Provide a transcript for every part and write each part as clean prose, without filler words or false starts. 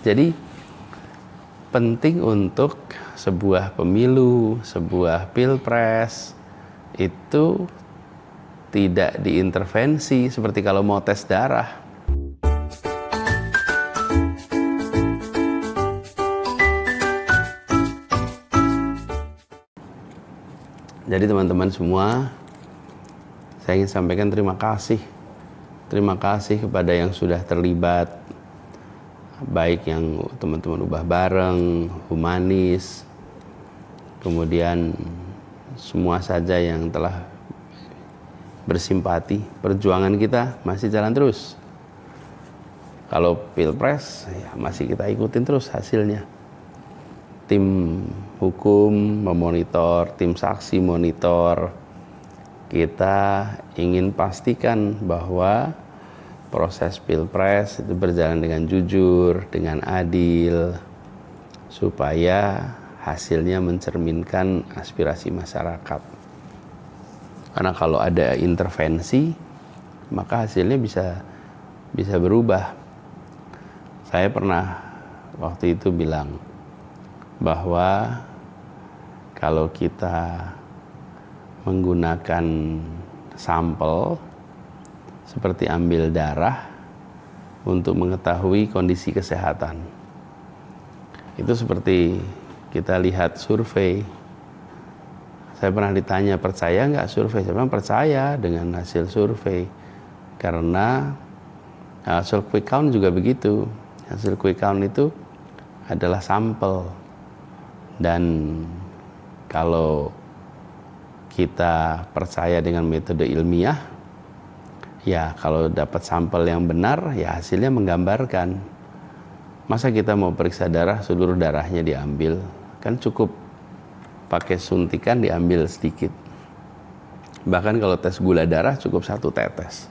Jadi penting untuk sebuah pemilu, sebuah pilpres itu tidak diintervensi seperti kalau mau tes darah. Jadi teman-teman semua, saya ingin sampaikan terima kasih. Terima kasih kepada yang sudah terlibat, baik yang teman-teman ubah bareng, humanis, kemudian semua saja yang telah bersimpati. Perjuangan kita masih jalan terus. Kalau pilpres, ya masih kita ikutin terus hasilnya. Tim hukum memonitor, tim saksi monitor. Kita ingin pastikan bahwa proses pilpres itu berjalan dengan jujur, dengan adil, supaya hasilnya mencerminkan aspirasi masyarakat. Karena kalau ada intervensi, maka hasilnya bisa berubah. Saya pernah waktu itu bilang bahwa kalau kita menggunakan sampel seperti ambil darah untuk mengetahui kondisi kesehatan, itu seperti kita lihat survei. Saya pernah ditanya, percaya nggak survei? Saya bilang percaya dengan hasil survei, karena hasil quick count juga begitu. Hasil quick count itu adalah sampel. Dan kalau kita percaya dengan metode ilmiah, ya kalau dapat sampel yang benar, ya hasilnya menggambarkan. Masa kita mau periksa darah, seluruh darahnya diambil? Kan cukup pakai suntikan diambil sedikit. Bahkan kalau tes gula darah cukup 1 tetes.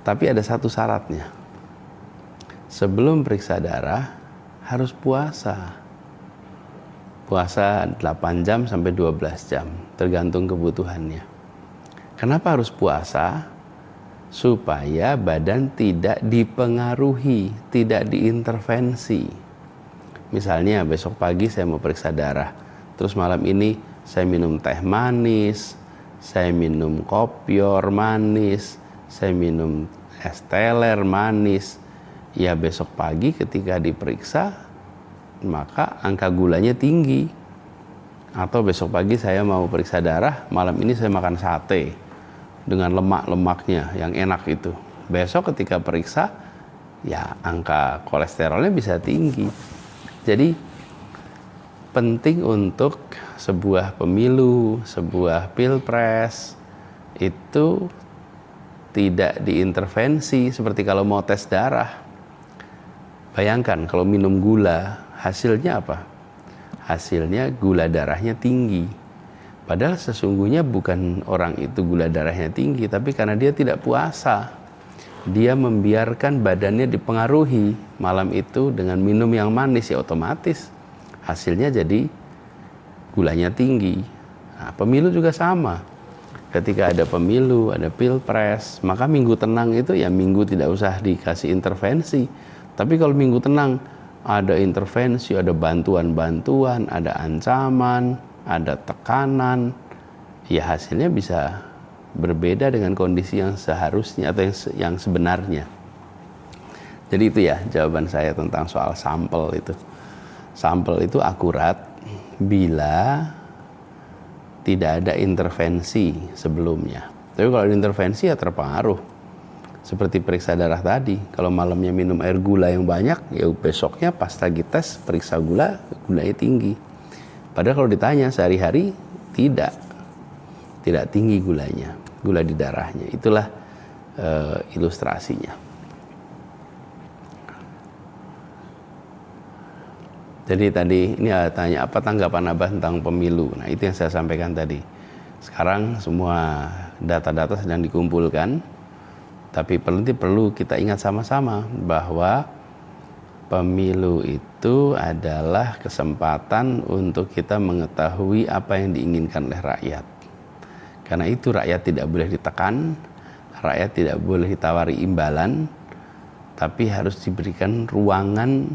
Tapi ada satu syaratnya. Sebelum periksa darah harus puasa. Puasa 8 jam sampai 12 jam, tergantung kebutuhannya. Kenapa harus puasa? Supaya badan tidak dipengaruhi, tidak diintervensi. Misalnya besok pagi saya mau periksa darah, terus malam ini saya minum teh manis, saya minum kopior manis, saya minum es teler manis. Ya besok pagi ketika diperiksa, maka angka gulanya tinggi. Atau besok pagi saya mau periksa darah, malam ini saya makan sate dengan lemak-lemaknya yang enak itu. Besok ketika periksa, ya angka kolesterolnya bisa tinggi. Jadi penting untuk sebuah pemilu, sebuah pilpres itu tidak diintervensi seperti kalau mau tes darah. Bayangkan kalau minum gula, hasilnya apa? Hasilnya gula darahnya tinggi. Padahal sesungguhnya bukan orang itu gula darahnya tinggi, tapi karena dia tidak puasa. Dia membiarkan badannya dipengaruhi malam itu dengan minum yang manis, ya otomatis hasilnya jadi gulanya tinggi. Nah, pemilu juga sama. Ketika ada pemilu, ada pilpres, maka minggu tenang itu ya minggu tidak usah dikasih intervensi. Tapi kalau minggu tenang, ada intervensi, ada bantuan-bantuan, ada ancaman, ada tekanan, ya hasilnya bisa berbeda dengan kondisi yang seharusnya atau yang sebenarnya. Jadi itu ya jawaban saya tentang soal sampel itu. Sampel itu akurat bila tidak ada intervensi sebelumnya. Tapi kalau ada intervensi ya terpengaruh. Seperti periksa darah tadi, kalau malamnya minum air gula yang banyak, ya besoknya pas lagi tes periksa gulanya tinggi. Padahal kalau ditanya sehari-hari tidak tinggi gulanya, gula di darahnya. Itulah ilustrasinya. Jadi tadi ini ada tanya apa tanggapan Abah tentang pemilu. Nah itu yang saya sampaikan tadi. Sekarang semua data-data sedang dikumpulkan. Tapi perlu kita ingat sama-sama bahwa pemilu itu adalah kesempatan untuk kita mengetahui apa yang diinginkan oleh rakyat. Karena itu rakyat tidak boleh ditekan, rakyat tidak boleh ditawari imbalan, tapi harus diberikan ruangan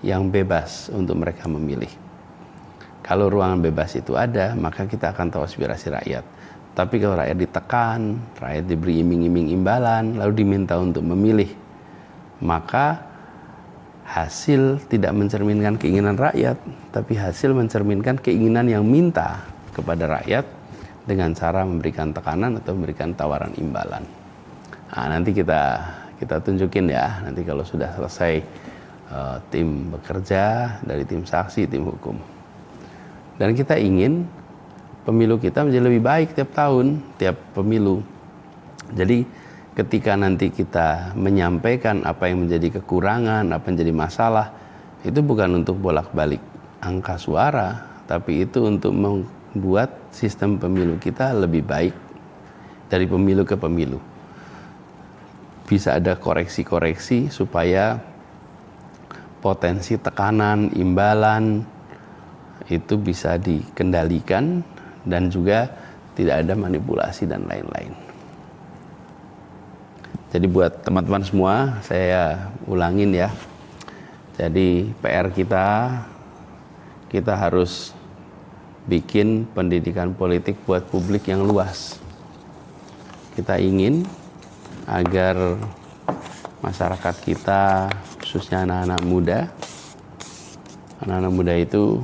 yang bebas untuk mereka memilih. Kalau ruangan bebas itu ada, maka kita akan tahu aspirasi rakyat. Tapi kalau rakyat ditekan, rakyat diberi iming-iming imbalan, lalu diminta untuk memilih, maka hasil tidak mencerminkan keinginan rakyat, tapi hasil mencerminkan keinginan yang minta kepada rakyat dengan cara memberikan tekanan atau memberikan tawaran imbalan. Nah, nanti kita tunjukin ya, nanti kalau sudah selesai tim bekerja dari tim saksi, tim hukum. Dan kita ingin pemilu kita menjadi lebih baik tiap tahun, tiap pemilu. Jadi ketika nanti kita menyampaikan apa yang menjadi kekurangan, apa yang menjadi masalah, itu bukan untuk bolak-balik angka suara, tapi itu untuk membuat sistem pemilu kita lebih baik dari pemilu ke pemilu. Bisa ada koreksi-koreksi supaya potensi tekanan, imbalan itu bisa dikendalikan dan juga tidak ada manipulasi dan lain-lain. Jadi buat teman-teman semua, saya ulangin ya. Jadi PR kita harus bikin pendidikan politik buat publik yang luas. Kita ingin agar masyarakat kita, khususnya anak-anak muda itu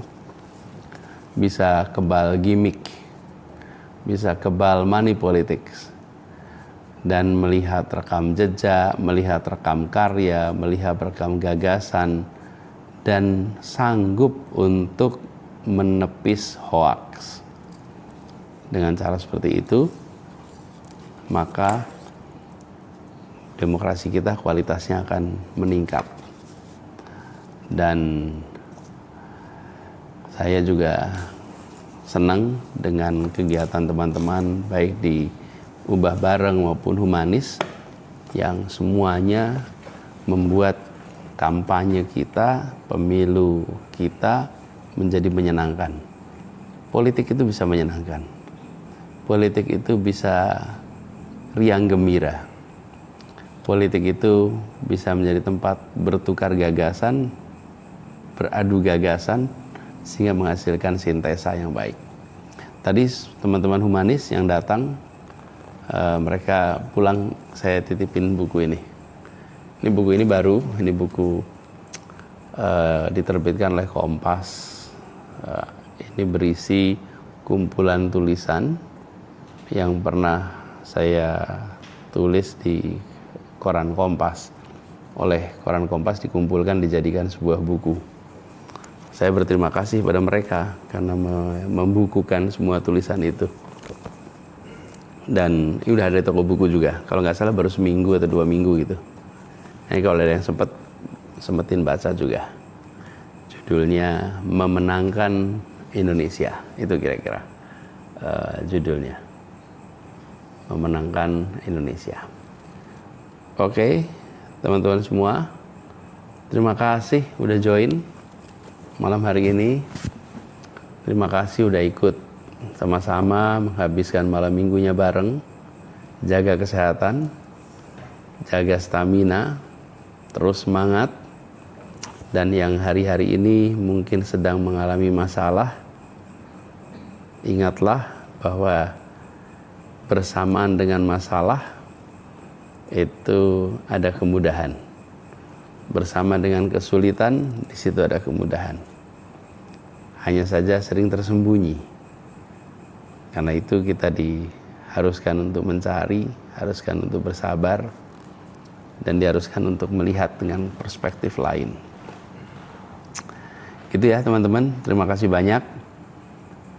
bisa kebal gimmick, bisa kebal money politics, dan melihat rekam jejak, melihat rekam karya, melihat rekam gagasan, dan sanggup untuk menepis hoaks. Dengan cara seperti itu, maka demokrasi kita kualitasnya akan meningkat. Dan saya juga senang dengan kegiatan teman-teman baik di Ubah Bareng maupun Humanis yang semuanya membuat kampanye kita, pemilu kita menjadi menyenangkan. Politik itu bisa menyenangkan. Politik itu bisa riang gembira. Politik itu bisa menjadi tempat bertukar gagasan, beradu gagasan, sehingga menghasilkan sintesa yang baik. Tadi teman-teman Humanis yang datang, mereka pulang, saya titipin buku ini. Ini buku ini baru, ini buku diterbitkan oleh Kompas. Ini berisi kumpulan tulisan yang pernah saya tulis di koran Kompas. Oleh koran Kompas dikumpulkan, dijadikan sebuah buku. Saya berterima kasih pada mereka karena membukukan semua tulisan itu. Dan ini udah ada di toko buku juga. Kalau nggak salah baru seminggu atau 2 minggu gitu. Nah, kalau ada yang sempetin baca juga. Judulnya Memenangkan Indonesia. Itu kira-kira judulnya. Memenangkan Indonesia. Oke, teman-teman semua. Terima kasih udah join malam hari ini. Terima kasih udah ikut sama-sama menghabiskan malam minggunya bareng. Jaga kesehatan, jaga stamina, terus semangat. Dan yang hari-hari ini mungkin sedang mengalami masalah, ingatlah bahwa bersamaan dengan masalah itu ada kemudahan. Bersama dengan kesulitan, di situ ada kemudahan. Hanya saja sering tersembunyi. Karena itu kita diharuskan untuk mencari, haruskan untuk bersabar, dan diharuskan untuk melihat dengan perspektif lain. Itu ya teman-teman, terima kasih banyak.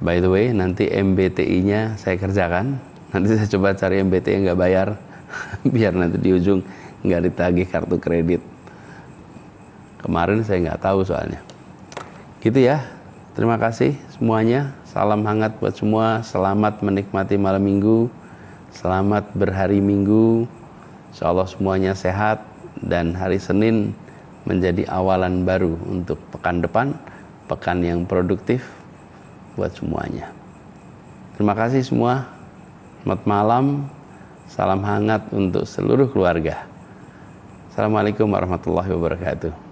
By the way, nanti MBTI-nya saya kerjakan. Nanti saya coba cari MBTI yang nggak bayar, biar nanti di ujung nggak ditagih kartu kredit. Kemarin saya nggak tahu soalnya. Gitu ya. Terima kasih semuanya. Salam hangat buat semua. Selamat menikmati malam minggu. Selamat berhari minggu. Insyaallah semuanya sehat. Dan hari Senin menjadi awalan baru untuk pekan depan. Pekan yang produktif buat semuanya. Terima kasih semua. Selamat malam. Salam hangat untuk seluruh keluarga. Assalamualaikum warahmatullahi wabarakatuh.